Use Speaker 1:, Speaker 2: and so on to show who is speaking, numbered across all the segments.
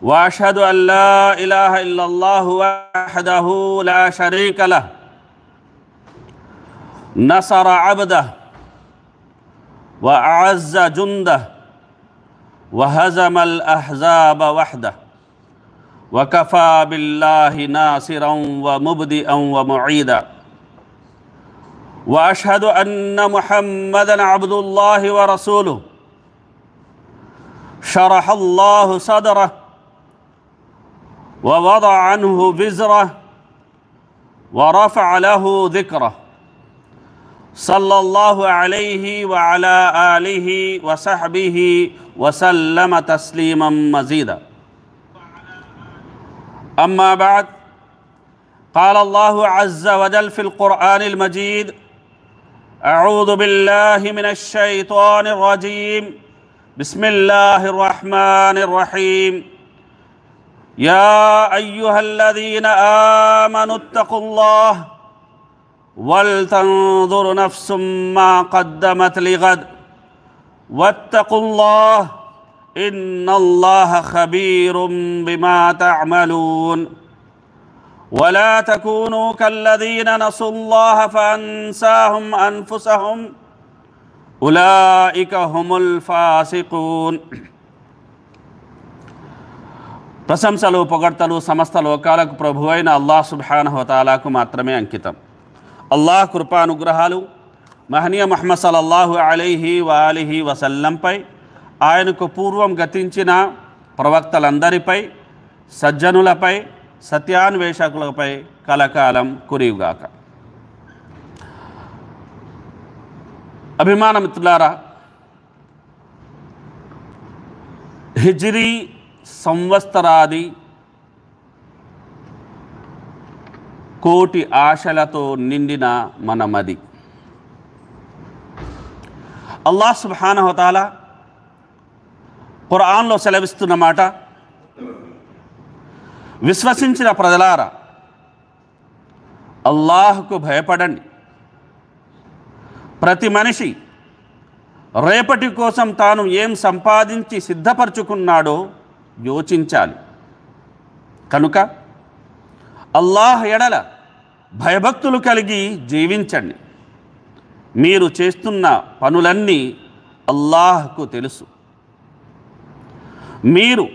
Speaker 1: وأشهد أن لا إله إلا الله وحده لا شريك له نصر عبده وأعز جنده وهزم الأحزاب وحده وكفى بالله ناصرا ومبدئا ومعيدا وأشهد أن محمدا عبد الله ورسوله شرح الله صدره ووضع عنه وزره ورفع له ذكره صلى الله عليه وعلى آله وصحبه وسلم تسليما مزيدا أما بعد قال الله عز وجل في القرآن المجيد أعوذ بالله من الشيطان الرجيم بسم الله الرحمن الرحيم يا أيها الذين آمنوا اتقوا الله ولتنظر نفس ما قدمت لغد واتقوا الله إن الله خبير بما تعملون ولا تكونوا كالذين نسوا الله فأنساهم أنفسهم أولئك هم الفاسقون. ప్రశంసలు పొగడ్తలు సమస్త లోకాలకు ప్రభు అయిన అల్లాహ్ సుబ్హానహు వ తఆలాకు మాత్రమే అంకితం. అల్లాహ్ కృపానుగ్రహాలు మహనీయ ముహమ్మద్ సల్లల్లాహు అలైహి వఆలిహి వసల్లంపై, ఆయనకు పూర్వం గతించిన ప్రవక్తలందరిపై, సజ్జనులపై, సత్యాన్వేషకులపై కలకాలం కురియుగాక. అభిమాన మిత్రులారా, హిజ్రీ సంవత్సరాది కోటి ఆశలతో నిండిన మనమది. అల్లాహ్ సుబ్హానహు వ తఆలా ఖురాన్లో సెలవిస్తున్న మాట, విశ్వసించిన ప్రజలారా అల్లాహ్కు భయపడండి. ప్రతి మనిషి రేపటి కోసం తాను ఏం సంపాదించి సిద్ధపరచుకున్నాడో యోచించాలి. కనుక అల్లాహ్ ఎడల భయభక్తులు కలిగి జీవించండి. మీరు చేస్తున్న పనులన్నీ అల్లాహ్కు తెలుసు. మీరు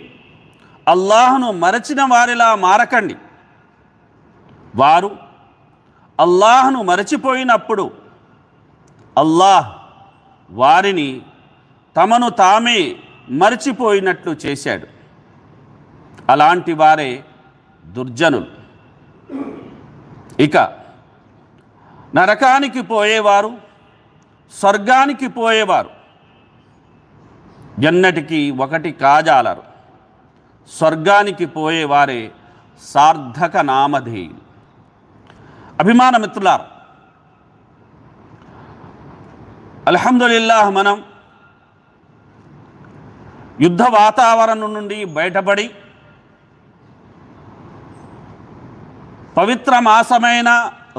Speaker 1: అల్లాహ్ను మరచిన వారిలా మారకండి. వారు అల్లాహ్ను మరచిపోయినప్పుడు అల్లాహ్ వారిని తమను తామే మరచిపోయినట్లు చేశాడు. అలాంటి వారే దుర్జనులు. ఇక నరకానికి పోయేవారు, స్వర్గానికి పోయేవారు ఎన్నటికీ ఒకటి కాజాలరు. స్వర్గానికి పోయేవారే సార్థక నామధేయులు. అభిమాన మిత్రులారా, అల్హమ్దులిల్లాహ్ మనం యుద్ధ వాతావరణం నుండి బయటపడి పవిత్ర మాసమైన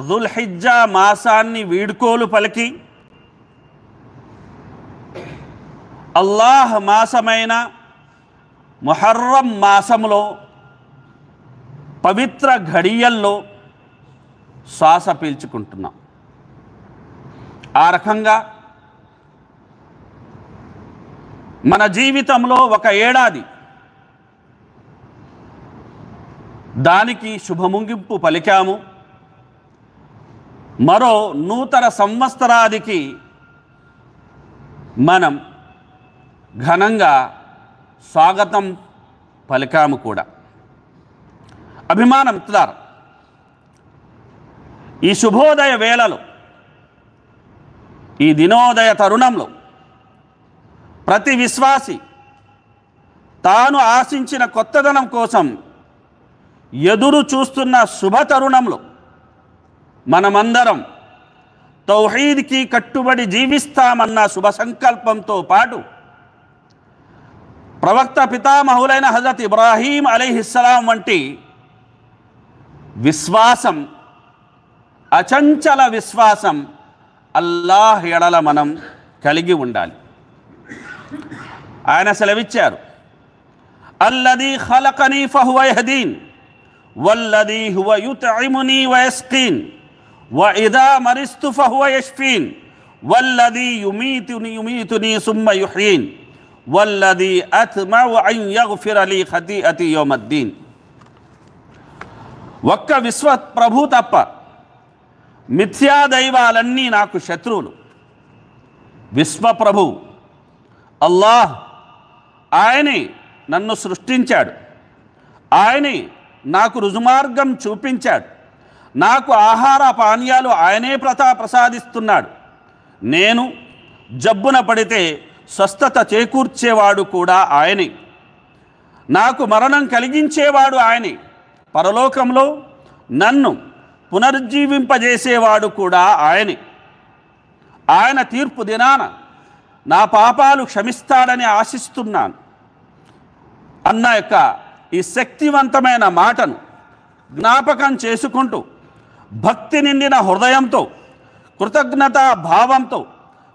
Speaker 1: జుల్హిజ్జా మాసాన్ని వీడ్కోలు పలికి అల్లాహ్ మాసమైన ముహర్రం మాసంలో పవిత్ర ఘడియల్లో శ్వాస పీల్చుకుంటున్నాం. ఆ రకంగా మన జీవితంలో ఒక ఏడాది దానికి శుభముగింపు పలికాము. మరో నూతన సంవత్సరాదికి మనం ఘనంగా స్వాగతం పలికాము కూడా. అభిమాన మిత్రులారా, ఈ శుభోదయ వేళలో, ఈ దినోదయ తరుణంలో ప్రతి విశ్వాసి తాను ఆశించిన కొత్తదనం కోసం ఎదురు చూస్తున్న శుభ తరుణంలో మనమందరం తౌహీద్కి కట్టుబడి జీవిస్తామన్న శుభ సంకల్పంతో పాటు ప్రవక్త పితామహులైన హజరత్ ఇబ్రాహీం అలైహిస్సలాం వంటి విశ్వాసం, అచంచల విశ్వాసం అల్లాహ్ ఎడల మనం కలిగి ఉండాలి. ఆయన సెలవిచ్చారు, అల్లదీ ఖలకనీ ఫహువ యహదీన్ వల్లదీ హువ యుత్ఇమునీ వయస్కీన్ వఇదా మరిస్తు ఫహువ యష్ఫీన్ వల్లదీ యుమీతునీ సుమ్మ యుహ్యీన్ వల్లదీ అత్మఉ అన్ యగ్ఫిర లీ ఖతీఅతీ యౌమద్దీన్. ఒక్క విశ్వ ప్రభు తప్ప మిథ్యాదైవాలన్నీ నాకు శత్రువులు. విశ్వప్రభు అల్లాహ్, ఆయనే నన్ను సృష్టించాడు, ఆయనే నాకు రుజుమార్గం చూపించాడు, నాకు ఆహార పానీయాలు ఆయనే ప్రసాదిస్తున్నాడు. నేను జబ్బున పడితే స్వస్థత చేకూర్చేవాడు కూడా ఆయనే, నాకు మరణం కలిగించేవాడు ఆయనే, పరలోకంలో నన్ను పునరుజ్జీవింపజేసేవాడు కూడా ఆయనే. ఆయన తీర్పు దినాన నా పాపాలు క్షమిస్తాడని ఆశిస్తున్నాను అన్న యొక్క ఈ శక్తివంతమైన మాటను జ్ఞాపకం చేసుకుంటూ భక్తి నిండిన హృదయంతో, కృతజ్ఞతా భావంతో,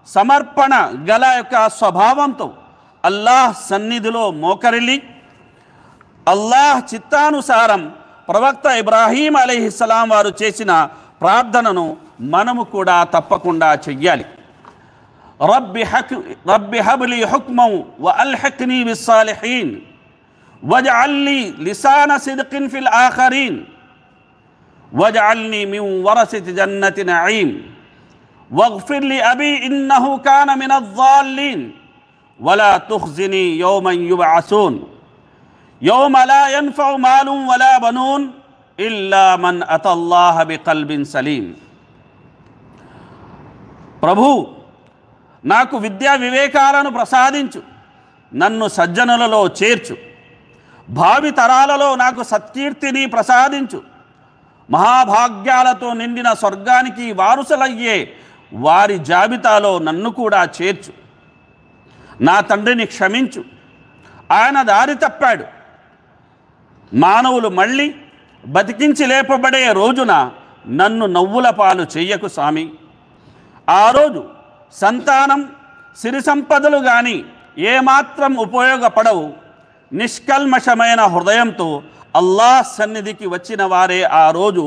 Speaker 1: సమర్పణ గల యొక్క స్వభావంతో అల్లాహ్ సన్నిధిలో మోకరిల్లి అల్లాహ్ చిత్తానుసారం ప్రవక్త ఇబ్రాహీం అలైహిస్సలాం వారు చేసిన ప్రార్థనను మనము కూడా తప్పకుండా చెయ్యాలి. రబ్బి హబ్లీ హుక్మం వ అల్హిక్నీ బిస్సాలిహీన్ వజ్అల్నీ లిసాన సిద్కిన్ ఫిల్ ఆఖరీన్ వజ్అల్నీ మిన్ వరసతి జన్నతి నঈం వగ్ఫిర్ లీ అబీ ఇన్నహు కాన మినజ్-ẓాల్లీన్ వలా తుఖ్జినీ యౌమన్ యుబ్అసూన్ యౌమ లా యన్ఫఉ మాలున్ వలా బనూన్ ఇల్లా మన్ అతల్లాహ బికల్బిన్ సలీం. ప్రభు, నాకు విద్యా వివేకాలను ప్రసాదించు, నన్ను సజ్జనులలో చేర్చు, భావి తరాలలో నాకు సత్కీర్తిని ప్రసాదించు, మహాభాగ్యాలతో నిండిన స్వర్గానికి వారసులయ్యే వారి జాబితాలో నన్ను కూడా చేర్చు. నా తండ్రిని క్షమించు, ఆయన దారి తప్పాడు. మానవులు మళ్ళీ బతికించి లేపబడే రోజున నన్ను నవ్వుల పాలు చెయ్యకు స్వామి. ఆ రోజు సంతానం, సిరి సంపదలు కానీ ఏమాత్రం ఉపయోగపడవు. నిష్కల్మషమైన హృదయంతో అల్లాహ్ సన్నిధికి వచ్చిన వారే ఆ రోజు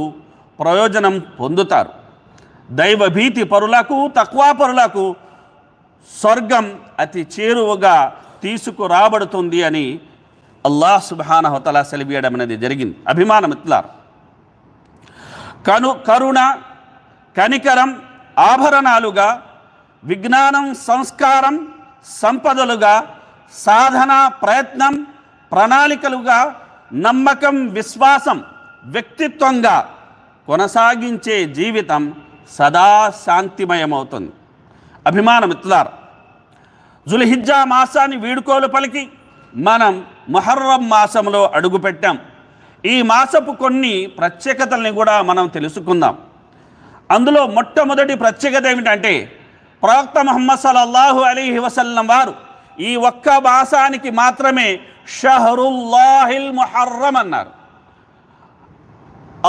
Speaker 1: ప్రయోజనం పొందుతారు. దైవభీతి పరులకు, తక్వా పరులకు స్వర్గం అతి చేరువగా తీసుకురాబడుతుంది అని అల్లాహ్ సుబ్హానహు వ తఆలా సెలవీయడం అనేది జరిగింది. అభిమాన మిత్రులారా, కరుణ, కనికరం ఆభరణాలుగా, విజ్ఞానం, సంస్కారం సంపదలుగా, సాధన, ప్రయత్నం ప్రణాళికలుగా, నమ్మకం, విశ్వాసం వ్యక్తిత్వంగా కొనసాగించే జీవితం సదా శాంతిమయమవుతుంది. అభిమాన మిత్రులారా, జుల్హిజ్జా మాసాన్ని వీడుకోలు పలికి మనం ముహర్రం మాసంలో అడుగుపెట్టాం. ఈ మాసపు కొన్ని ప్రత్యేకతల్ని కూడా మనం తెలుసుకుందాం. అందులో మొట్టమొదటి ప్రత్యేకత ఏమిటంటే, ప్రవక్త ముహమ్మద్ సల్లల్లాహు అలైహి వసల్లం వారు ఈ ఒక్క మాసానికి మాత్రమే షహరుల్లాహిల్ ముహర్రం అన్నారు.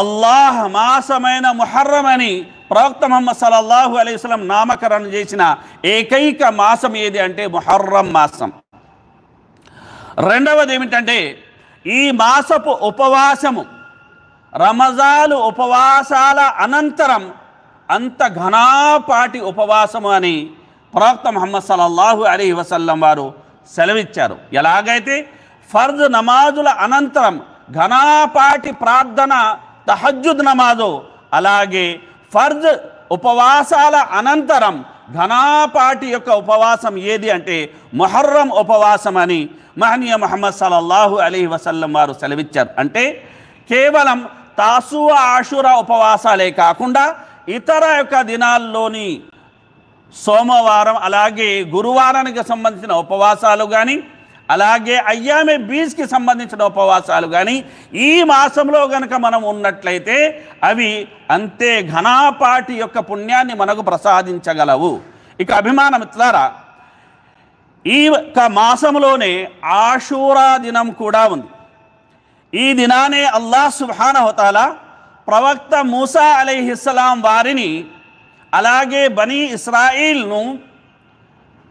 Speaker 1: అల్లాహ్ మాసమైన ముహర్రం అని ప్రవక్త ముహమ్మద్ సల్లల్లాహు అలైహి వసల్లం నామకరణం చేసిన ఏకైక మాసం ఏది అంటే ముహర్రం మాసం. రెండవది ఏమిటంటే, ఈ మాసపు ఉపవాసము రమజాను ఉపవాసాల అనంతరం అంత ఘనాపాటి ఉపవాసము అని ప్రవక్త ముహమ్మద్ సల్లల్లాహు అలైహి వసల్లం వారు సెలవిచ్చారు. ఎలాగైతే ఫర్జ్ నమాజుల అనంతరం ఘనాపాటి ప్రార్థన తహజ్జుద్ నమాజు, అలాగే ఫర్జ్ ఉపవాసాల అనంతరం ఘనాపాటి యొక్క ఉపవాసం ఏది అంటే ముహర్రం ఉపవాసం అని మహనీయ ముహమ్మద్ సల్లల్లాహు అలైహి వసల్లం వారు సెలవిచ్చారు. అంటే కేవలం తాసువా, ఆషురా ఉపవాసాలే కాకుండా ఇతర యొక్క దినాల్లోని సోమవారం, అలాగే గురువారానికి సంబంధించిన ఉపవాసాలు కానీ, అలాగే అయ్యామే బీజ్కి సంబంధించిన ఉపవాసాలు కానీ ఈ మాసంలో కనుక మనం ఉన్నట్లయితే అవి అంతే ఘనాపాటి యొక్క పుణ్యాన్ని మనకు ప్రసాదించగలవు. ఇక అభిమాన మిత్రులారా, ఈ యొక్క మాసంలోనే ఆషూరా దినం కూడా ఉంది. ఈ దినానే అల్లాహ్ సుబ్హానహు వ తఆలా ప్రవక్త మూసా అలైహిస్సలాం వారిని, అలాగే బనీ ఇస్రాయిల్ను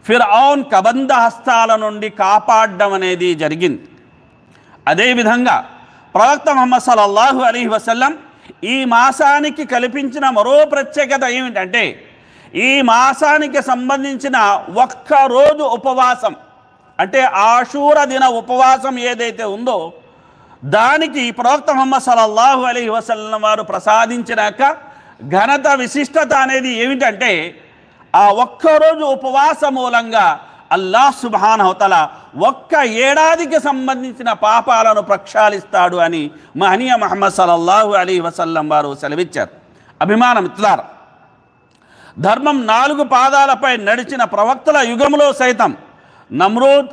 Speaker 1: ఫిర్ఔన్ కబంధ హస్తాల నుండి కాపాడడం అనేది జరిగింది. అదేవిధంగా ప్రవక్త ముహమ్మద్ సల్లల్లాహు అలైహి వసల్లం ఈ మాసానికి కల్పించిన మరో ప్రత్యేకత ఏమిటంటే, ఈ మాసానికి సంబంధించిన ఒక్కరోజు ఉపవాసం, అంటే ఆషూర దిన ఉపవాసం ఏదైతే ఉందో దానికి ప్రవక్త ముహమ్మద్ సల్లల్లాహు అలైహి వసల్లం వారు ప్రసాదించినాక ఘనత విశిష్టత అనేది ఏమిటంటే, ఆ ఒక్కరోజు ఉపవాస మూలంగా అల్లాహ్ సుబ్హానహు వ తఆలా ఒక్క ఏడాదికి సంబంధించిన పాపాలను ప్రక్షాళిస్తాడు అని మహనీయ ముహమ్మద్ సల్లల్లాహు అలైహి వసల్లం వారు సెలవిచ్చారు. అభిమాన మిత్రులారా, ధర్మం 4 పాదాలపై నడిచిన ప్రవక్తల యుగంలో సైతం నమ్రూద్,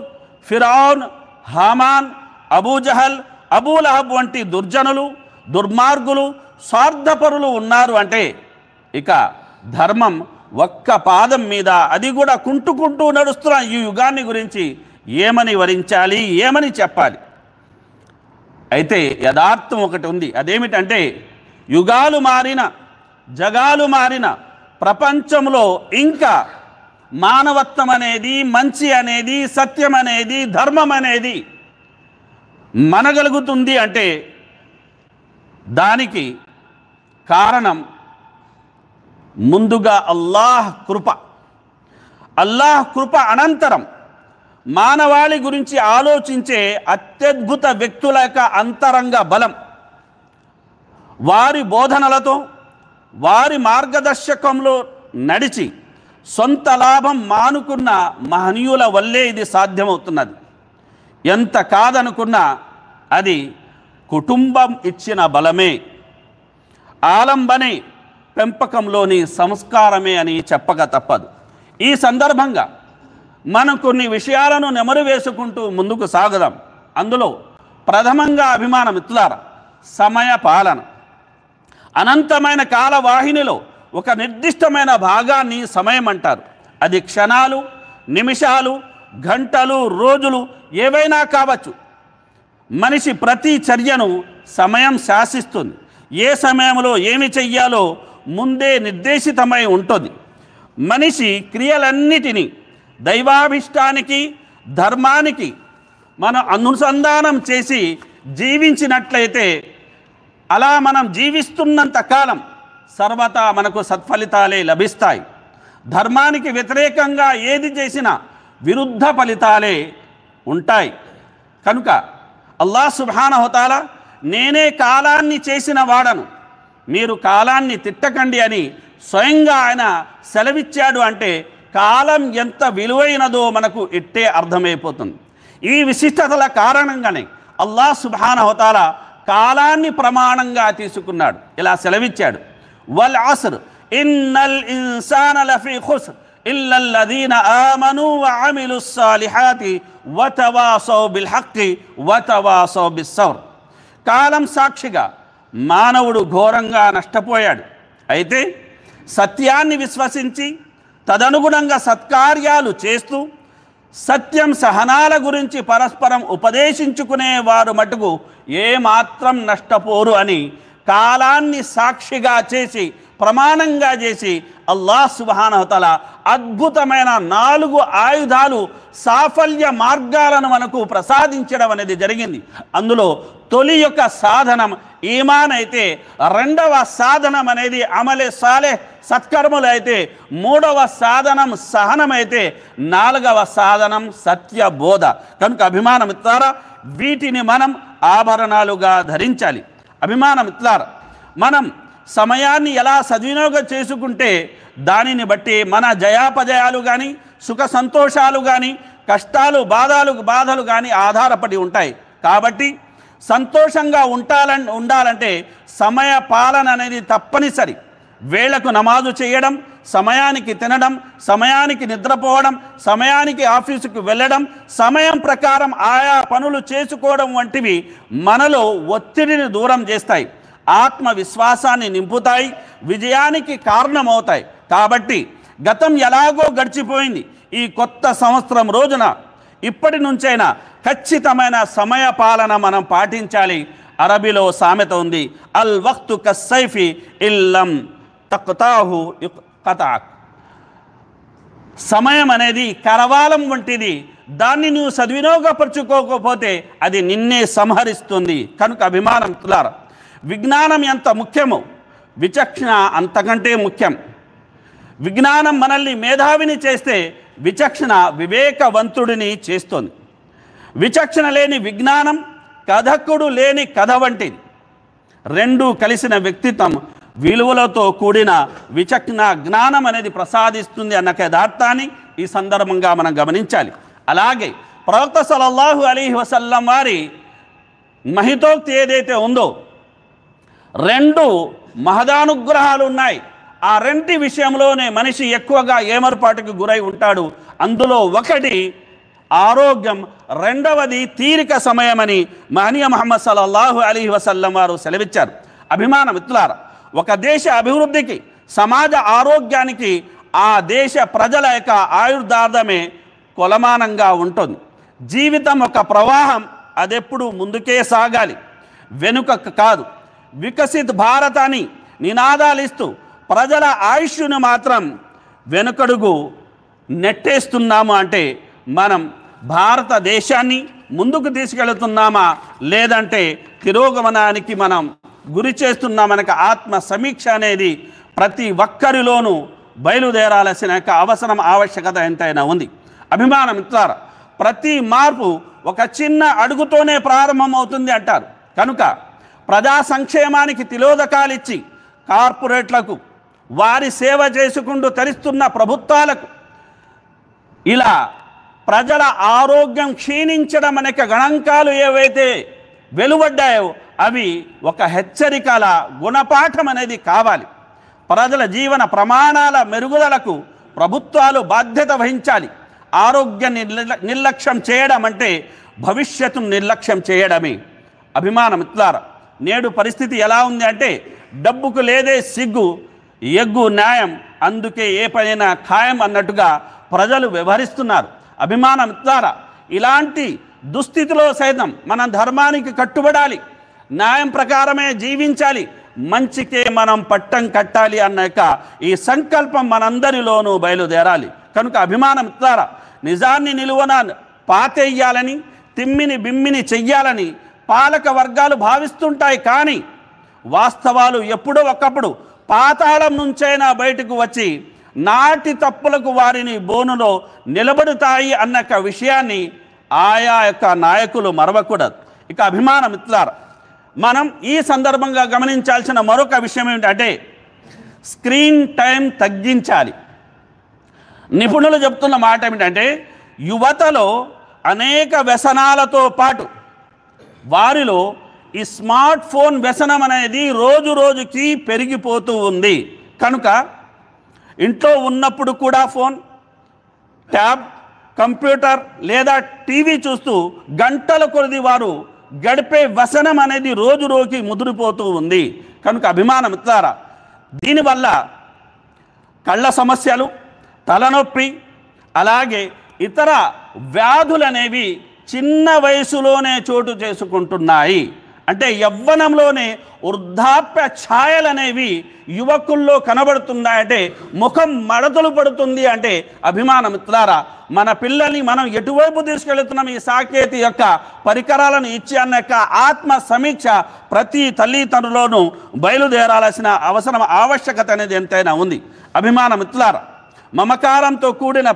Speaker 1: ఫిరౌన్, హామాన్, అబూజహల్, అబూలహబ్ వంటి దుర్జనులు, దుర్మార్గులు, స్వార్థపరులు ఉన్నారు. అంటే ఇక ధర్మం ఒక్క పాదం మీద, అది కూడా కుంటుకుంటూ నడుస్తున్న ఈ యుగాన్ని గురించి ఏమని వరించాలి, ఏమని చెప్పాలి? అయితే యథార్థం ఒకటి ఉంది. అదేమిటంటే, యుగాలు మారిన, జగాలు మారిన ప్రపంచంలో ఇంకా మానవత్వం అనేది, మంచి అనేది, సత్యం అనేది, ధర్మం అనేది మనగలుగుతుంది అంటే దానికి కారణం ముందుగా అల్లాహ్ కృప. అల్లాహ్ కృప అనంతరం మానవాళి గురించి ఆలోచించే అత్యద్భుత వ్యక్తుల యొక్క అంతరంగ బలం, వారి బోధనలతో, వారి మార్గదర్శకంలో నడిచి సొంత లాభం మానుకున్న మహనీయుల వల్లే ఇది సాధ్యమవుతున్నది. ఎంత కాదనుకున్నా అది కుటుంబం ఇచ్చిన బలమే, ఆలంబనే పెంపకంలోని సంస్కారమే అని చెప్పక తప్పదు. ఈ సందర్భంగా మనం కొన్ని విషయాలను నెమరు వేసుకుంటూ ముందుకు సాగుదాం. అందులో ప్రథమంగా అభిమాన మిత్రులారా, సమయ పాలన. అనంతమైన కాలవాహినిలో ఒక నిర్దిష్టమైన భాగాన్ని సమయం అంటారు. అది క్షణాలు, నిమిషాలు, గంటలు, రోజులు ఏవైనా కావచ్చు. మనిషి ప్రతి చర్యను సమయం శాసిస్తుంది. ఏ సమయంలో ఏమి చెయ్యాలో ముందే నిర్దేశితమై ఉంటుంది. మనిషి క్రియలన్నిటినీ దైవాభిష్టానికి, ధర్మానికి మనం అనుసంధానం చేసి జీవించినట్లయితే, అలా మనం జీవిస్తున్నంత కాలం సర్వతా మనకు సత్ఫలితాలే లభిస్తాయి. ధర్మానికి వ్యతిరేకంగా ఏది చేసినా విరుద్ధ ఫలితాలే ఉంటాయి. కనుక అల్లాహ్ సుబ్హానహు వ తఆలా నేనే కాలాన్ని చేసిన వాడను, మీరు కాలాన్ని తిట్టకండి అని స్వయంగా ఆయన సెలవిచ్చాడు. అంటే కాలం ఎంత విలువైనదో మనకు ఇట్టే అర్థమైపోతుంది. ఈ విశిష్టతల కారణంగానే అల్లాహ్ సుబ్హానహు వ తఆలా కాలాన్ని ప్రమాణంగా తీసుకున్నాడు. ఇలా సెలవిచ్చాడు, వల్ అస్ర్ ఇన్నల్ ఇన్సాన లఫీ ఖుస్ర్ ఇల్లల్లదీన ఆమనూ వఅమిలుస్ సాలిహాతి వతవాసౌ బిల్ హక్కి వతవాసౌ బిస్సబ్ర్. కాలం సాక్షిగా మానవుడు ఘోరంగా నష్టపోయాడు. అయితే సత్యాన్ని విశ్వసించి తదనుగుణంగా సత్కార్యాలు చేస్తూ సత్యం, సహనాల గురించి పరస్పరం ఉపదేశించుకునేవారు మటుకు ఏమాత్రం నష్టపోరు అని కాలాన్ని సాక్షిగా చేసి, ప్రమాణంగా చేసి అల్లాహ్ సుబ్హానహు వ తఆలా అద్భుతమైన 4 ఆయుధాలు, సాఫల్య మార్గాలను మనకు ప్రసాదించడం అనేది జరిగింది. అందులో తొలి యొక్క సాధనం ఈమాన్ అయితే, రెండవ సాధనం అనేది అమలే సాలెహ్, సత్కర్మలు అయితే, మూడవ సాధనం సహనమైతే, 4వ సాధనం సత్య బోధ. కనుక అభిమాన మిత్రులారా, వీటిని మనం ఆభరణాలుగా ధరించాలి. అభిమాన మిత్రులారా, మనం సమయాన్ని ఎలా సద్వినియోగం చేసుకుంటే దానిని బట్టి మన జయాపజయాలు కానీ, సుఖ సంతోషాలు కానీ, కష్టాలు, బాధలు కానీ ఆధారపడి ఉంటాయి. కాబట్టి సంతోషంగా ఉండాలంటే సమయ పాలన అనేది తప్పనిసరి. వేళకు నమాజు చేయడం, సమయానికి తినడం, సమయానికి నిద్రపోవడం, సమయానికి ఆఫీసుకు వెళ్ళడం, సమయం ప్రకారం ఆయా పనులు చేసుకోవడం వంటివి మనలో ఒత్తిడిని దూరం చేస్తాయి, ఆత్మవిశ్వాసాన్ని నింపుతాయి, విజయానికి కారణమవుతాయి. కాబట్టి గతం ఎలాగో గడిచిపోయింది. ఈ కొత్త సంవత్సరం రోజున ఇప్పటి నుంచైనా ఖచ్చితమైన సమయ పాలన మనం పాటించాలి. అరబీలో సామెత ఉంది, అల్ వక్తు కస్సైఫి ఇల్లం తక్తాహు యుక్తతాక్. సమయం అనేది కరవాలం వంటిది, దాన్ని నువ్వు సద్వినియోగపరుచుకోకపోతే అది నిన్నే సంహరిస్తుంది. కనుక అభిమానం తులార, విజ్ఞానం ఎంత ముఖ్యమో విచక్షణ అంతకంటే ముఖ్యం. విజ్ఞానం మనల్ని మేధావిని చేస్తే విచక్షణ వివేకవంతుడిని చేస్తుంది. విచక్షణ లేని విజ్ఞానం కథకుడు లేని కథ వంటిది. రెండూ కలిసిన వ్యక్తిత్వం విలువలతో కూడిన విచక్షణ జ్ఞానం అనేది ప్రసాదిస్తుంది అన్న యథార్థాన్ని ఈ సందర్భంగా మనం గమనించాలి. అలాగే ప్రవక్త సల్లల్లాహు అలైహి వసల్లం వారి మహితోక్తి ఏదైతే ఉందో, రెండు మహదానుగ్రహాలు ఉన్నాయి. ఆ రెంటి విషయంలోనే మనిషి ఎక్కువగా ఏమర్పాటుకు గురై ఉంటాడు. అందులో ఒకటి ఆరోగ్యం, రెండవది తీరిక సమయమని మహనీయ ముహమ్మద్ సల్లల్లాహు అలైహి వసల్లం వారు సెలవిచ్చారు. అభిమాన మిత్రులారా, ఒక దేశ అభివృద్ధికి, సమాజ ఆరోగ్యానికి ఆ దేశ ప్రజల యొక్క ఆయుర్దార్ఢమే కొలమానంగా ఉంటుంది. జీవితం ఒక ప్రవాహం, అదెప్పుడు ముందుకే సాగాలి, వెనుకకు కాదు. వికసిత్ భారత్ అని నినాదాలిస్తూ ప్రజల ఆయుష్ను మాత్రం వెనుకడుగు నెట్టేస్తున్నాము అంటే మనం భారతదేశాన్ని ముందుకు తీసుకెళ్తున్నామా లేదంటే తిరోగమనానికి మనం గురి చేస్తున్నామనక ఆత్మ సమీక్ష అనేది ప్రతి ఒక్కరిలోనూ బయలుదేరాల్సిన అవసరం, ఆవశ్యకత ఎంతైనా ఉంది. అభిమాన మిత్రులారా, ప్రతి మార్పు ఒక చిన్న అడుగుతోనే ప్రారంభమవుతుంది అంటారు. కనుక ప్రజా సంక్షేమానికి తిలోదకాలిచ్చి కార్పొరేట్లకు, వారి సేవ చేసుకుంటూ తరిస్తున్న ప్రభుత్వాలకు ఇలా ప్రజల ఆరోగ్యం క్షీణించడం అనేక గణాంకాలు ఏవైతే వెలువడ్డాయో అవి ఒక హెచ్చరికల గుణపాఠం అనేది కావాలి. ప్రజల జీవన ప్రమాణాల మెరుగుదలకు ప్రభుత్వాలు బాధ్యత వహించాలి. ఆరోగ్య నిర్లక్ష్యం చేయడం అంటే భవిష్యత్తును నిర్లక్ష్యం చేయడమే. అభిమాన మిత్రులారా, నేడు పరిస్థితి ఎలా ఉంది అంటే డబ్బుకు లేదే సిగ్గు, ఎగ్గు న్యాయం, అందుకే ఏ పనైనా ఖాయం అన్నట్టుగా ప్రజలు వ్యవహరిస్తున్నారు. అభిమాన మిత్రులారా, ఇలాంటి దుస్థితిలో సైతం మనం ధర్మానికి కట్టుబడాలి, న్యాయం ప్రకారమే జీవించాలి, మంచికే మనం పట్టం కట్టాలి అన్నాక ఈ సంకల్పం మనందరిలోనూ బయలుదేరాలి. కనుక అభిమాన మిత్రులారా, నిజాన్ని నిలువన పాతేయాలని, తిమ్మిని బిమ్మిని చెయ్యాలని పాలక వర్గాలు భావిస్తుంటాయి. కానీ వాస్తవాలు ఎప్పుడో ఒకప్పుడు పాతాళం నుంచైనా బయటకు వచ్చి నాటి తప్పులకు వారిని బోనులో నిలబడుతాయి అన్న విషయాన్ని ఆయా యొక్క నాయకులు మరవకూడదు. ఇక అభిమాన మిత్రులారా, మనం ఈ సందర్భంగా గమనించాల్సిన మరొక విషయం ఏమిటంటే స్క్రీన్ టైం తగ్గించాలి. నిపుణులు చెప్తున్న మాట ఏమిటంటే యువతలో అనేక వ్యసనాలతో పాటు వారిలో ఈ స్మార్ట్ ఫోన్ వ్యసనం అనేది రోజు రోజుకి పెరిగిపోతూ ఉంది. కనుక ఇంట్లో ఉన్నప్పుడు కూడా ఫోన్, ట్యాబ్, కంప్యూటర్ లేదా టీవీ చూస్తూ గంటల కొలది వారు గడిపే వ్యసనం అనేది రోజు రోజుకి ముదిరిపోతూ ఉంది. కనుక అభిమాన మిత్రులారా, దీనివల్ల కళ్ళ సమస్యలు, తలనొప్పి, అలాగే ఇతర వ్యాధులు అనేవి చిన్న వయసులోనే చోటు చేసుకుంటున్నాయి. అంటే యవ్వనంలోనే వృద్ధాప్య ఛాయలు అనేవి యువకుల్లో కనబడుతున్నాయంటే ముఖం మడతలు పడుతుంది. అంటే అభిమాన మిత్రులారా, మన పిల్లల్ని మనం ఎటువైపు తీసుకెళ్తున్నాం, ఈ సాకేతి యొక్క పరికరాలను ఇచ్చి అన్న యొక్క ఆత్మ సమీక్ష ప్రతి తల్లిదండ్రులోనూ బయలుదేరాల్సిన అవసరం, ఆవశ్యకత అనేది ఎంతైనా ఉంది. అభిమాన మిత్రులారా, మమకారంతో కూడిన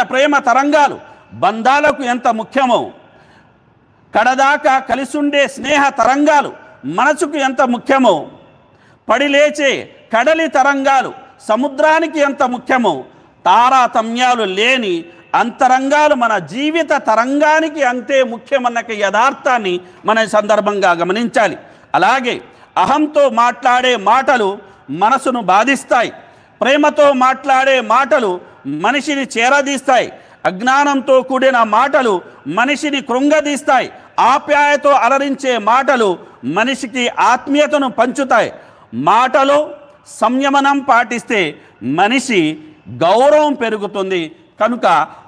Speaker 1: ప్రేమ తరంగాలు బంధాలకు ఎంత ముఖ్యమో, కడదాకా కలిసుండే స్నేహ తరంగాలు మనసుకు ఎంత ముఖ్యమో, పడిలేచే కడలి తరంగాలు సముద్రానికి ఎంత ముఖ్యమో, తారాతమ్యాలు లేని అంతరంగాలు మన జీవిత తరంగానికి అంతే ముఖ్యమన్న యథార్థాన్ని మన సందర్భంగా గమనించాలి. అలాగే అహంతో మాట్లాడే మాటలు మనసును బాధిస్తాయి, ప్రేమతో మాట్లాడే మాటలు మనిషిని చేరదీస్తాయి, అజ్ఞానంతో కూడిన మాటలు మనిషిని కృంగదీస్తాయి, ఆప్యాయతో అలరించే మాటలు మనిషికి ఆత్మీయతను పంచుతాయి. మాటలో సంయమనం పాటిస్తే మనిషి గౌరవం పెరుగుతుంది. కనుక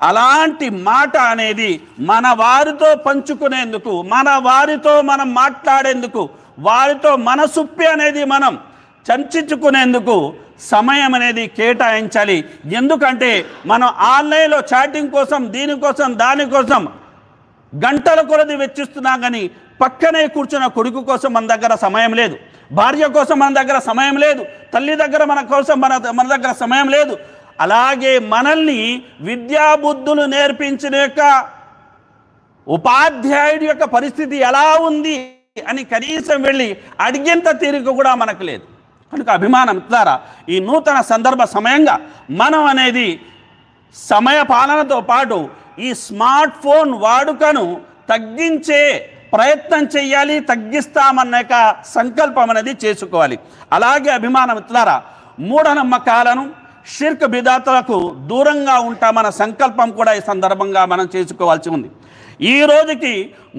Speaker 1: అలాంటి మాట అనేది మన వారితో పంచుకునేందుకు, మన వారితో మనం మాట్లాడేందుకు, వారితో మనసుప్పి అనేది మనం చర్చించుకునేందుకు సమయం అనేది కేటాయించాలి. ఎందుకంటే మనం ఆన్లైన్లో చాటింగ్ కోసం, దీనికోసం, దానికోసం గంటల కొలది వెచ్చిస్తున్నాం, కానీ పక్కనే కూర్చున్న కొడుకు కోసం మన దగ్గర సమయం లేదు, భార్య కోసం మన దగ్గర సమయం లేదు, తల్లి దగ్గర మన కోసం మన దగ్గర సమయం లేదు. అలాగే మనల్ని విద్యాబుద్ధులు నేర్పించిన యొక్క ఉపాధ్యాయుడి యొక్క పరిస్థితి ఎలా ఉంది అని కనీసం వెళ్ళి అడిగేంత తీరిక కూడా మనకు లేదు. కనుక అభిమానం ద్వారా ఈ నూతన సందర్భ సమయంగా మనం అనేది సమయ పాలనతో పాటు ఈ స్మార్ట్ ఫోన్ వాడుకను తగ్గించే ప్రయత్నం చేయాలి, తగ్గిస్తామన్న సంకల్పం అనేది చేసుకోవాలి. అలాగే అభిమానం ద్వారా మూఢనమ్మకాలను, షిర్క్ బిదాతులకు దూరంగా ఉంటామన్న సంకల్పం కూడా ఈ సందర్భంగా మనం చేసుకోవాల్సి ఉంది. ఈ రోజుకి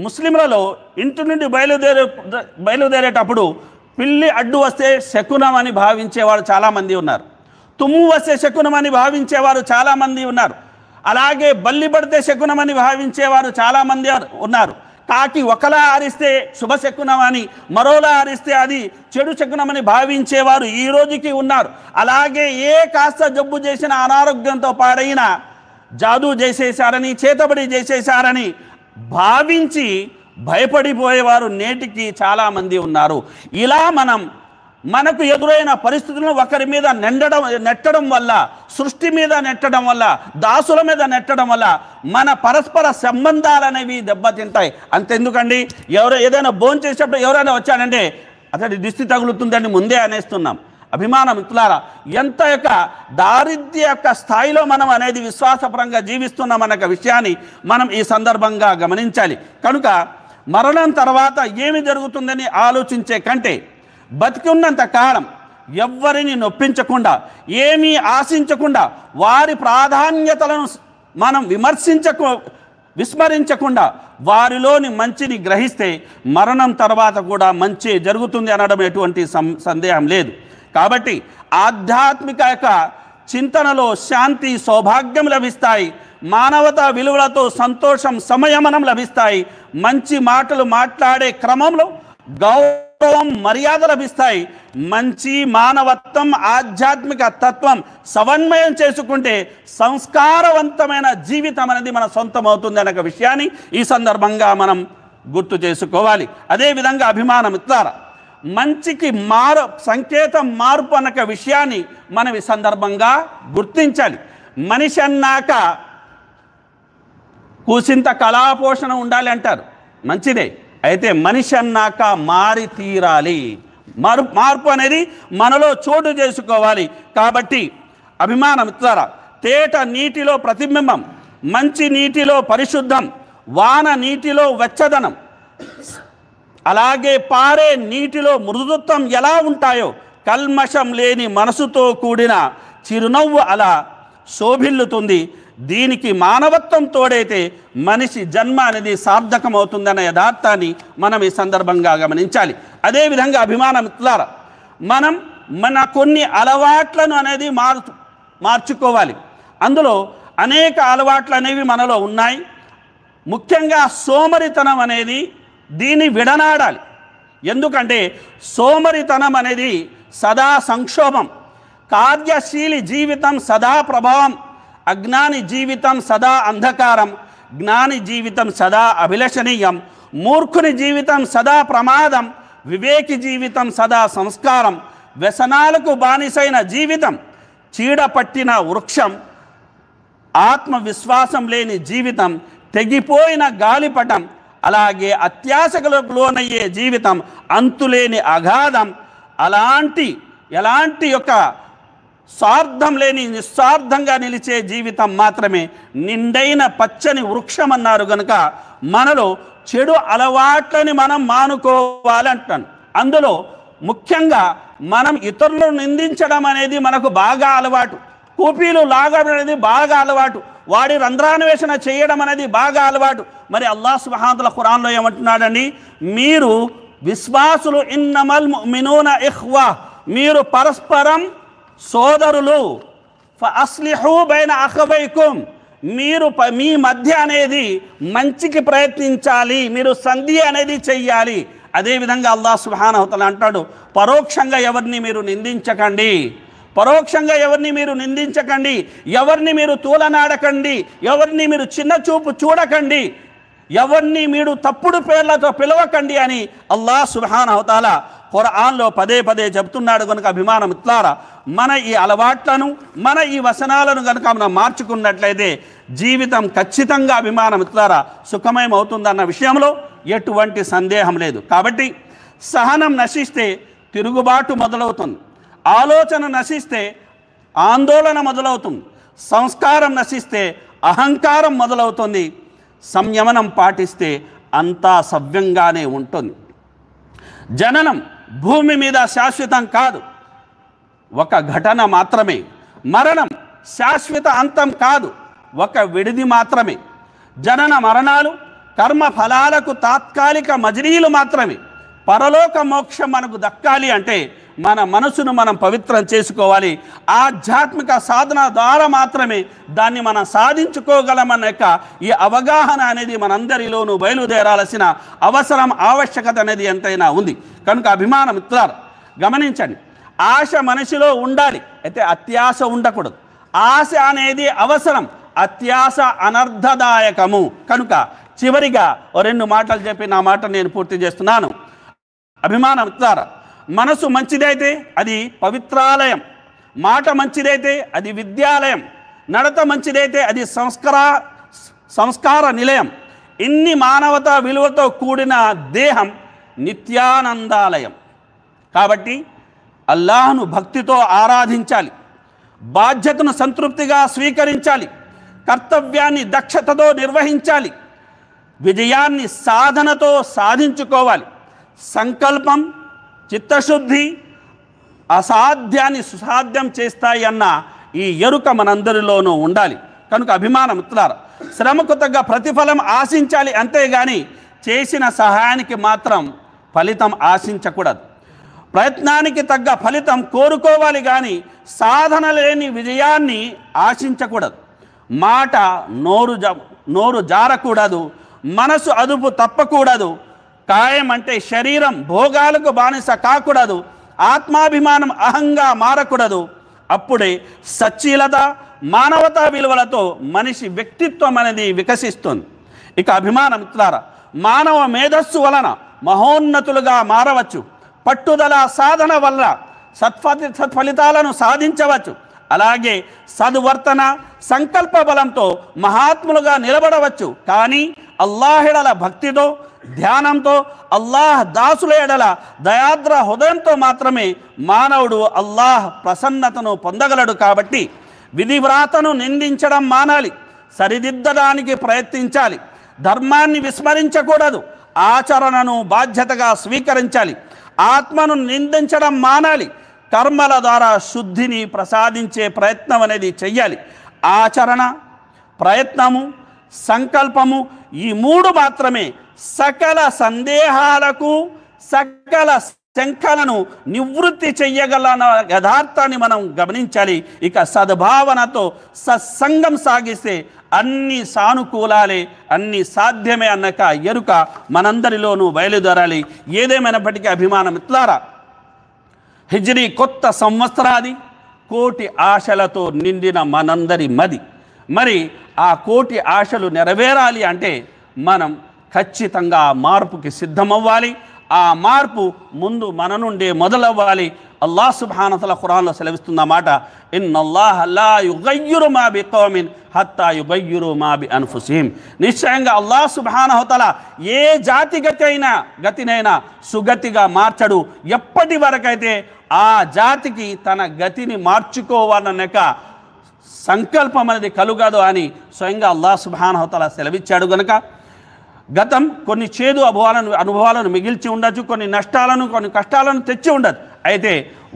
Speaker 1: ముస్లింలలో ఇంటి నుండి బయలుదేరేటప్పుడు పిల్లి అడ్డు వస్తే శకునం అని భావించేవారు చాలామంది ఉన్నారు, తుమ్ము వస్తే శకునం అని భావించేవారు చాలామంది ఉన్నారు, అలాగే బల్లి పడితే శకునం అని భావించేవారు చాలామంది ఉన్నారు. కాకి ఒకలా ఆరిస్తే శుభశకునం అని, మరోలా ఆరిస్తే అది చెడు శకునమని భావించేవారు ఈ రోజుకి ఉన్నారు. అలాగే ఏ కాస్త జబ్బు చేసిన అనారోగ్యంతో పాడైన జాదూ చేసేశారని, చేతబడి చేసేశారని భావించి భయపడిపోయేవారు నేటికి చాలామంది ఉన్నారు. ఇలా మనకు ఎదురైన పరిస్థితులను ఒకరి మీద నెట్టడం వల్ల, సృష్టి మీద నెట్టడం వల్ల, దాసుల మీద నెట్టడం వల్ల మన పరస్పర సంబంధాలు అనేవి దెబ్బతింటాయి. అంతెందుకండి, ఏదైనా భోజనం చేసేటప్పుడు ఎవరైనా వచ్చాడంటే అతడి దిష్టి తగులుతుందని ముందే అనేస్తున్నాం. అభిమాన మిత్రులారా, ఎంత యొక్క దారిద్ర్య యొక్క స్థాయిలో మనం అనేది విశ్వాసపరంగా జీవిస్తున్నాం అన్న విషయాన్ని మనం ఈ సందర్భంగా గమనించాలి. కనుక మరణం తర్వాత ఏమి జరుగుతుందని ఆలోచించే కంటే బతికి ఉన్నంత కాలం ఎవ్వరిని నొప్పించకుండా, ఏమీ ఆశించకుండా, వారి ప్రాధాన్యతలను మనం విస్మరించకుండా వారిలోని మంచిని గ్రహిస్తే మరణం తర్వాత కూడా మంచి జరుగుతుంది అనడం ఎటువంటి సందేహం లేదు. కాబట్టి ఆధ్యాత్మిక యొక్క చింతనలో శాంతి, సౌభాగ్యం లభిస్తాయి. మానవతా విలువలతో సంతోషం, సంయమనం లభిస్తాయి. మంచి మాటలు మాట్లాడే క్రమంలో గౌరవం, మర్యాద లభిస్తాయి. మంచి మానవత్వం, ఆధ్యాత్మిక తత్వం సమన్వయం చేసుకుంటే సంస్కారవంతమైన జీవితం అనేది మన సొంతం అవుతుంది అనే విషయాన్ని ఈ సందర్భంగా మనం గుర్తు చేసుకోవాలి. అదేవిధంగా అభిమాన మిత్రులారా, మంచికి సంకేతం మార్పు అన్న విషయాన్ని మనం ఈ సందర్భంగా గుర్తించాలి. మనిషి అన్నాక కూసింత కళాపోషణ ఉండాలి అంటారు, మంచిదే. అయితే మనిషి అన్నాక మారి తీరాలి. మార్పు అనేది మనలో చోటు చేసుకోవాలి. కాబట్టి అభిమాన మిత్రులారా, తేట నీటిలో ప్రతిబింబం, మంచి నీటిలో పరిశుద్ధం, వాన నీటిలో వెచ్చదనం, అలాగే పారే నీటిలో మృదుత్వం ఎలా ఉంటాయో కల్మషం లేని మనసుతో కూడిన చిరునవ్వు అలా శోభిల్లుతుంది. దీనికి మానవత్వం తోడైతే మనిషి జన్మ అనేది సార్థకమవుతుందన్న యథార్థాన్ని మనం ఈ సందర్భంగా గమనించాలి. అదేవిధంగా అభిమాన మిత్రులారా, మనం మన కొన్ని అలవాట్లను అనేది మార్చుకోవాలి. అందులో అనేక అలవాట్లు అనేవి మనలో ఉన్నాయి. ముఖ్యంగా సోమరితనం అనేది దీన్ని విడనాడాలి. ఎందుకంటే సోమరితనం అనేది సదా సంక్షోభం, కార్యశీలి జీవితం సదా ప్రభావం, అజ్ఞాని జీవితం సదా అంధకారం, జ్ఞాని జీవితం సదా అభిలషణీయం, మూర్ఖుని జీవితం సదా ప్రమాదం, వివేకి జీవితం సదా సంస్కారం, వ్యసనాలకు బానిసైన జీవితం చీడపట్టిన వృక్షం, ఆత్మవిశ్వాసం లేని జీవితం తెగిపోయిన గాలిపటం, అలాగే అత్యాశలకు లోనయ్యే జీవితం అంతులేని అగాధం. ఎలాంటి యొక్క స్వార్థం లేని నిస్వార్థంగా నిలిచే జీవితం మాత్రమే నిండైన పచ్చని వృక్షం అన్నారు. కనుక మనలో చెడు అలవాట్లని మనం మానుకోవాలంటాను. అందులో ముఖ్యంగా మనం ఇతరులను నిందించడం అనేది మనకు బాగా అలవాటు, కూపీలు లాగడం అనేది బాగా అలవాటు, వాడి రంధ్రాన్వేషణ చేయడం అనేది బాగా అలవాటు. మరి అల్లాహ్ సుబ్హానహు వ తఆలా ఖురాన్లో ఏమంటున్నాడండి? మీరు విశ్వాసులు, ఇన్నమల్ ముమినూన ఇఖ్వా, మీరు పరస్పరం సోదరులు, ఫఅస్లిహూ బైన అఖవైకుం, మీరు మీ మధ్య అనేది మంచికి ప్రయత్నించాలి, మీరు సంధి అనేది చెయ్యాలి. అదేవిధంగా అల్లాహ్ సుబ్హానహు వ తఆలా అంటాడు, పరోక్షంగా ఎవరిని మీరు నిందించకండి, పరోక్షంగా ఎవరిని మీరు నిందించకండి, ఎవరిని మీరు తూలనాడకండి, ఎవరిని మీరు చిన్న చూపు చూడకండి, ఎవరిని మీరు తప్పుడు పేర్లతో పిలవకండి అని అల్లాహ్ సుబ్హానహు వ తఆలా ఖురాన్లో పదే పదే చెబుతున్నాడు. కనుక అభిమాన మిత్రులారా, మన ఈ అలవాట్లను, మన ఈ వచనాలను కనుక మనం మార్చుకున్నట్లయితే జీవితం ఖచ్చితంగా అభిమాన మిత్రులారా సుఖమయం అవుతుందన్న విషయంలో ఎటువంటి సందేహం లేదు. కాబట్టి సహనం నశిస్తే తిరుగుబాటు మొదలవుతుంది, ఆలోచన నశిస్తే ఆందోళన మొదలవుతుంది, సంస్కారం నశిస్తే అహంకారం మొదలవుతుంది, సంయమనం పాటిస్తే అంతా సవ్యంగానే ఉంటుంది. జననం భూమి మీద శాశ్వతం కాదు, ఒక ఘటన మాత్రమే. మరణం శాశ్వత అంతం కాదు, ఒక విడిది మాత్రమే. జనన మరణాలు కర్మ ఫలాలకు తాత్కాలిక మజిలీలు మాత్రమే. పరలోక మోక్షం మనకు దక్కాలి అంటే మన మనసును మనం పవిత్రం చేసుకోవాలి. ఆధ్యాత్మిక సాధన ద్వారా మాత్రమే దాన్ని మనం సాధించుకోగలమన్న ఈ అవగాహన అనేది మనందరిలోనూ బయలుదేరాల్సిన అవసరం, ఆవశ్యకత అనేది ఎంతైనా ఉంది. కనుక అభిమాన మిత్రులారా గమనించండి, ఆశ మనిషిలో ఉండాలి, అయితే అత్యాశ ఉండకూడదు. ఆశ అనేది అవసరం, అత్యాశ అనర్థదాయకము. కనుక చివరిగా ఓ 2 మాటలు చెప్పి నా మాట నేను పూర్తి చేస్తున్నాను. అభిమాన మిత్రులారా, మనసు మంచిదైతే అది పవిత్రాలయం, మాట మంచిదైతే అది విద్యాలయం, నడత మంచిదైతే అది సంస్కార నిలయం, ఇన్ని మానవతా విలువతో కూడిన దేహం నిత్యానందాలయం. కాబట్టి అల్లాహ్ను భక్తితో ఆరాధించాలి, బాధ్యతను సంతృప్తిగా స్వీకరించాలి, కర్తవ్యాన్ని దక్షతతో నిర్వహించాలి, విజయాన్ని సాధనతో సాధించుకోవాలి. సంకల్పం, చిత్తశుద్ధి అసాధ్యాన్ని సుసాధ్యం చేస్తాయి అన్న ఈ ఎరుక మనందరిలోనూ ఉండాలి. కనుక అభిమాన మిత్రులారా, శ్రమకు తగ్గ ప్రతిఫలం ఆశించాలి, అంతేగాని చేసిన సహాయానికి మాత్రం ఫలితం ఆశించకూడదు. ప్రయత్నానికి తగ్గ ఫలితం కోరుకోవాలి కానీ సాధన లేని విజయాన్ని ఆశించకూడదు. మాట నోరు జారకూడదు, మనసు అదుపు తప్పకూడదు, కాయం అంటే శరీరం భోగాలకు బానిస కాకూడదు, ఆత్మాభిమానం అహంగా మారకూడదు. అప్పుడే సచ్చీలత, మానవతా విలువలతో మనిషి వ్యక్తిత్వం అనేది వికసిస్తుంది. ఇక అభిమాన మిత్రులారా, మానవ మేధస్సు వలన మహోన్నతులుగా మారవచ్చు, పట్టుదల సాధన వల్ల సత్ఫలితాలను సాధించవచ్చు. అలాగే సద్వర్తన, సంకల్ప బలంతో మహాత్ములుగా నిలబడవచ్చు. కానీ అల్లాహెడల భక్తితో, ధ్యానంతో, అల్లాహ్ దాసుల ఎడల దయాద్ర హృదయంతో మాత్రమే మానవుడు అల్లాహ్ ప్రసన్నతను పొందగలడు. కాబట్టి విధివ్రాతను నిందించడం మానాలి, సరిదిద్దడానికి ప్రయత్నించాలి, ధర్మాన్ని విస్మరించకూడదు, ఆచరణను బాధ్యతగా స్వీకరించాలి, ఆత్మను నిందించడం మానాలి, కర్మల ద్వారా శుద్ధిని ప్రసాదించే ప్రయత్నం అనేది చెయ్యాలి. ఆచరణ, ప్రయత్నము, సంకల్పము ఈ 3 మాత్రమే సకల సందేహాలకు, సకల శంకలను నివృత్తి చెయ్యగల యథార్థాన్ని మనం గమనించాలి. ఇక సద్భావనతో సత్సంగం సాగిస్తే అన్ని సానుకూలాలే, అన్ని సాధ్యమే అన్నక ఎరుక మనందరిలోనూ బయలుదేరాలి. ఏదేమైనప్పటికీ అభిమాన మిత్రులారా, హిజ్రీ కొత్త సంవత్సరాది కోటి ఆశలతో నిండిన మనందరి మది. మరి ఆ కోటి ఆశలు నెరవేరాలి అంటే మనం ఖచ్చితంగా మార్పుకి సిద్ధమవ్వాలి. ఆ మార్పు ముందు మన నుండే మొదలవ్వాలి. అల్లాహ్ సుబ్హానహు వ తఆలా ఖురాన్లో సెలవిస్తున్న మాట, ఇన్నల్లాహ లా యుగయ్యిరు మా బికౌమిన్ హత్తా యుగయ్యిరు మా బి అన్ఫుసిహిం. నిశ్చయంగా అల్లాహ్ సుబ్హానహు వ తఆలా ఏ జాతి గతినైనా సుగతిగా మార్చడు. ఎప్పటి వరకైతే ఆ జాతికి తన గతిని మార్చుకోవాలనక సంకల్పం అనేది కలుగదు అని స్వయంగా అల్లాహ్ సుబ్హానహు వ తఆలా సెలవిచ్చాడు. గనుక గతం కొన్ని చేదు అనుభవాలను మిగిల్చి ఉండొచ్చు, కొన్ని నష్టాలను, కొన్ని కష్టాలను తెచ్చి ఉండదు. అయితే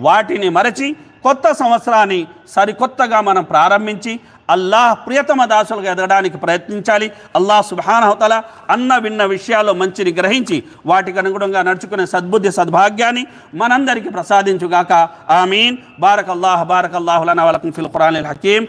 Speaker 1: వాటిని మరచి కొత్త సంవత్సరాన్ని సరికొత్తగా మనం ప్రారంభించి అల్లాహ్ ప్రియతమ దాసులుగా ఎదగడానికి ప్రయత్నించాలి. అల్లాహ్ సుబ్హానహు వ తఆలా అన్న విన్న విషయాల్లో మంచిని గ్రహించి వాటికి అనుగుణంగా నడుచుకునే సద్బుద్ధి, సద్భాగ్యాన్ని మనందరికీ ప్రసాదించుగాక. ఆమీన్. బారకల్లాహు లనా వ లకుం ఫిల్ ఖురానిల్ హకీమ్.